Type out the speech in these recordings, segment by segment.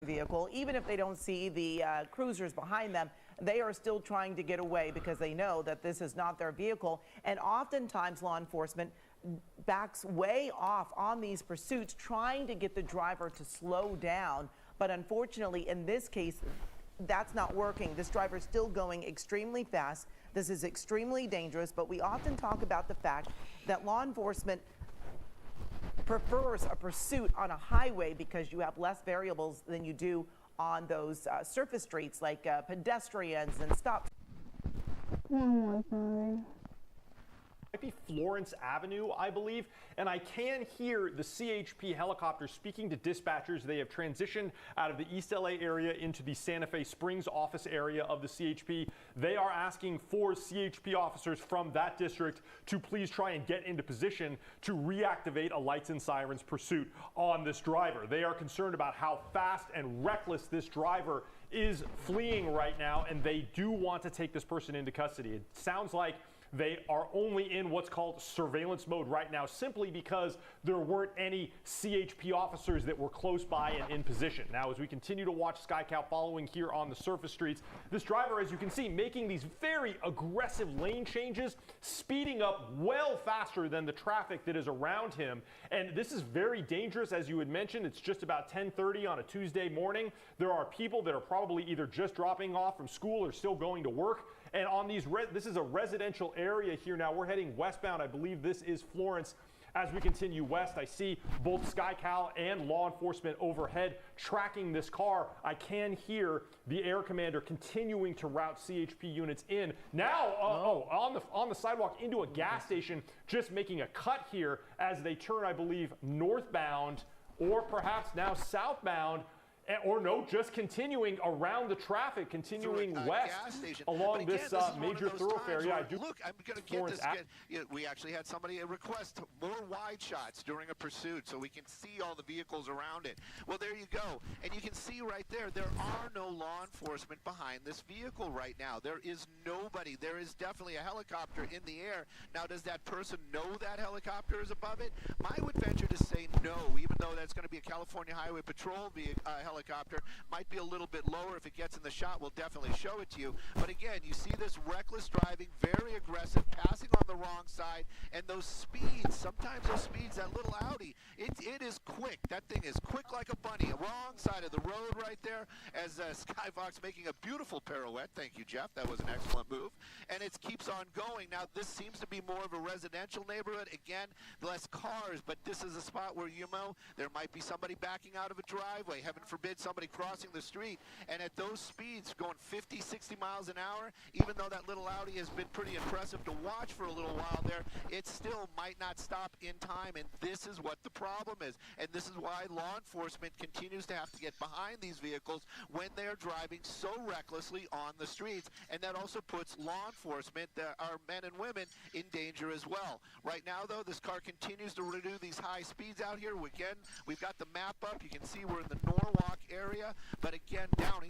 vehicle, even if they don't see the cruisers behind them, they are still trying to get away because they know that this is not their vehicle. And oftentimes law enforcement backs way off on these pursuits, trying to get the driver to slow down. But unfortunately, in this case, that's not working. This driver is still going extremely fast. This is extremely dangerous, but we often talk about the fact that law enforcement prefers a pursuit on a highway because you have less variables than you do on those surface streets like pedestrians and stop. Oh my God. Might be Florence Avenue, I believe, and I can hear the CHP helicopter speaking to dispatchers. They have transitioned out of the East LA area into the Santa Fe Springs office area of the CHP. They are asking for CHP officers from that district to please try and get into position to reactivate a lights and sirens pursuit on this driver. They are concerned about how fast and reckless this driver is fleeing right now, and they do want to take this person into custody. It sounds like they are only in what's called surveillance mode right now, simply because there weren't any CHP officers that were close by and in position. Now, as we continue to watch SkyCal following here on the surface streets, this driver, as you can see, making these very aggressive lane changes, speeding up well faster than the traffic that is around him. And this is very dangerous. As you had mentioned, it's just about 10:30 on a Tuesday morning. There are people that are probably either just dropping off from school or still going to work. And on these, this is a residential area here now. We're heading westbound. I believe this is Florence. As we continue west, I see both SkyCal and law enforcement overhead tracking this car. I can hear the air commander continuing to route CHP units in. Now, on the sidewalk into a gas station, just making a cut here as they turn, I believe, northbound or perhaps now southbound. Or no, just continuing around the traffic, continuing west along this major thoroughfare. Yeah, I do. Look, I'm going to get this. We actually had somebody request more wide shots during a pursuit so we can see all the vehicles around it. Well, there you go. And you can see right there, there are no law enforcement behind this vehicle right now. There is nobody. There is definitely a helicopter in the air. Now, does that person know that helicopter is above it? I would venture to say no, even though that's going to be a California Highway Patrol helicopter. Might be a little bit lower. If it gets in the shot, we'll definitely show it to you. But again, you see this reckless driving, very aggressive, passing on the wrong side, and those speeds, sometimes those speeds, that little Audi, it is quick. That thing is quick like a bunny. Wrong side of the road right there as Skyfox making a beautiful pirouette. Thank you, Jeff. That was an excellent move. And it keeps on going. Now, this seems to be more of a residential neighborhood. Again, less cars, but this is a spot where, you know, there might be somebody backing out of a driveway. Heaven forbid somebody crossing the street, and at those speeds going 50, 60 miles an hour, even though that little Audi has been pretty impressive to watch for a little while there, it still might not stop in time, and this is what the problem is. And this is why law enforcement continues to have to get behind these vehicles when they're driving so recklessly on the streets, and that also puts law enforcement, our men and women, in danger as well. Right now, though, this car continues to do these high speeds out here. Again, we've got the map up. You can see we're in the Norwalk area, but again, Downey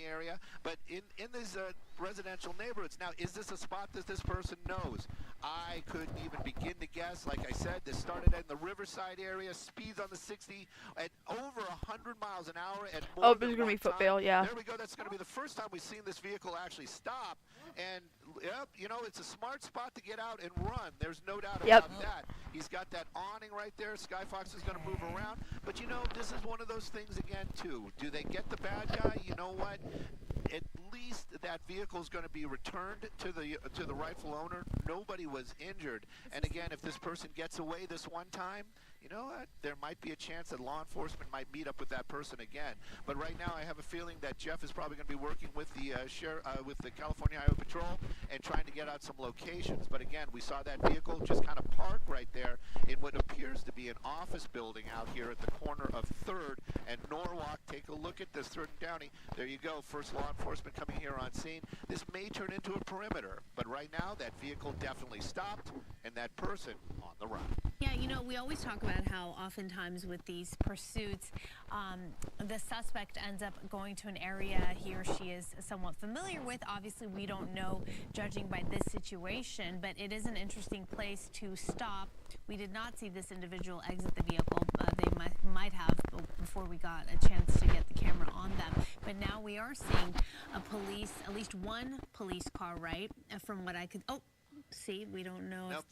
area, but in these residential neighborhoods. Now, is this a spot that this person knows? I couldn't even begin to guess. Like I said, this started in the Riverside area, speeds on the 60 at over 100 miles an hour at more there's gonna be foot bail, yeah. There we go. That's going to be the first time we've seen this vehicle actually stop. And yep, you know, it's a smart spot to get out and run. There's no doubt about that. He's got that awning right there. Skyfox is going to move around. But you know, this is one of those things again too. Do they get the bad guy? You know what? At least that vehicle is going to be returned to the rightful owner. Nobody was injured. And again, if this person gets away this one time, you know what? There might be a chance that law enforcement might meet up with that person again. But right now, I have a feeling that Jeff is probably going to be working with the with the California Highway Patrol and trying to get out some locations. But again, we saw that vehicle just kind of park right there in what appears to be an office building out here at the corner of 3rd and Norwalk. Take a look at this 3rd and Downey. There you go. First law enforcement coming here on scene. This may turn into a perimeter, but right now that vehicle definitely stopped and that person on the run. Yeah, you know, we always talk about how oftentimes with these pursuits, the suspect ends up going to an area he or she is somewhat familiar with. Obviously, we don't know, judging by this situation, but it is an interesting place to stop. We did not see this individual exit the vehicle. They might have before we got a chance to get the camera on them. But now we are seeing at least one police car, right? From what I could, see, we don't know. Nope,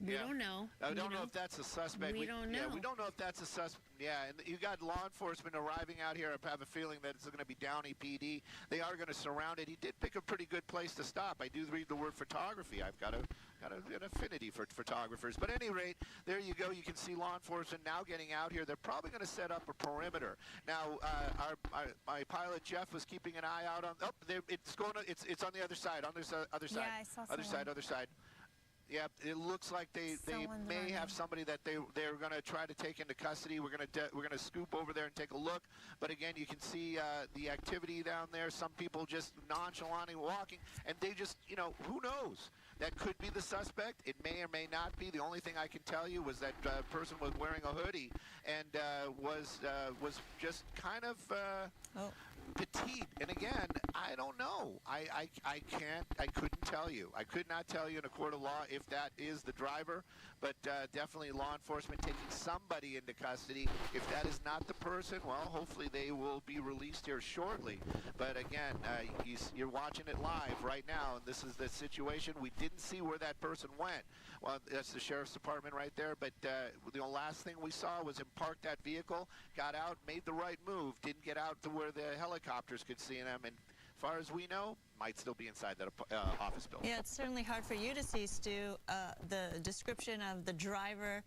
We don't know. I don't know if that's a suspect. We don't know. Yeah, we don't know if that's a suspect. Yeah, and you got law enforcement arriving out here. I have a feeling that it's going to be Downey PD. They are going to surround it. He did pick a pretty good place to stop. I do read the word photography. I've got an affinity for photographers. But at any rate, there you go. You can see law enforcement now getting out here. They're probably going to set up a perimeter. Now, my pilot Jeff was keeping an eye out on. Oh, it's on the other side. On this other side. Yeah, I saw Other side. Other side. Yeah, it looks like they may have somebody that they're going to try to take into custody. We're going to scoop over there and take a look. But again, you can see the activity down there. Some people just nonchalantly walking, and they just, who knows? That could be the suspect. It may or may not be. The only thing I can tell you was that person was wearing a hoodie and was just kind of petite. And again, I don't know. I couldn't tell you. I could not tell you in a court of law if that is the driver, but definitely law enforcement taking somebody into custody. If that is not the person, well, hopefully they will be released here shortly. But again, you're watching it live right now, and this is the situation. We didn't see where that person went. Well, that's the sheriff's department right there, but the last thing we saw was him park that vehicle, got out, made the right move, didn't get out to where the helicopters could see him, and as far as we know, might still be inside that office building. Yeah, it's certainly hard for you to see, Stu, the description of the driver,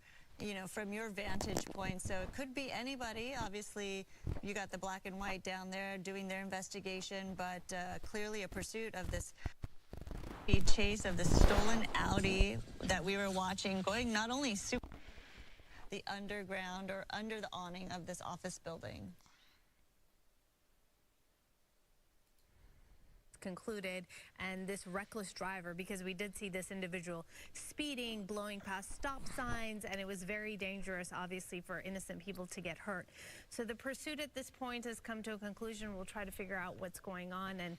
from your vantage point. So it could be anybody. Obviously, you got the black and white down there doing their investigation, but clearly a pursuit of this chase of the stolen Audi that we were watching going not only the underground or under the awning of this office building. Concluded, and this reckless driver, because we did see this individual speeding, blowing past stop signs, and it was very dangerous, obviously, for innocent people to get hurt. So the pursuit at this point has come to a conclusion. We'll try to figure out what's going on, and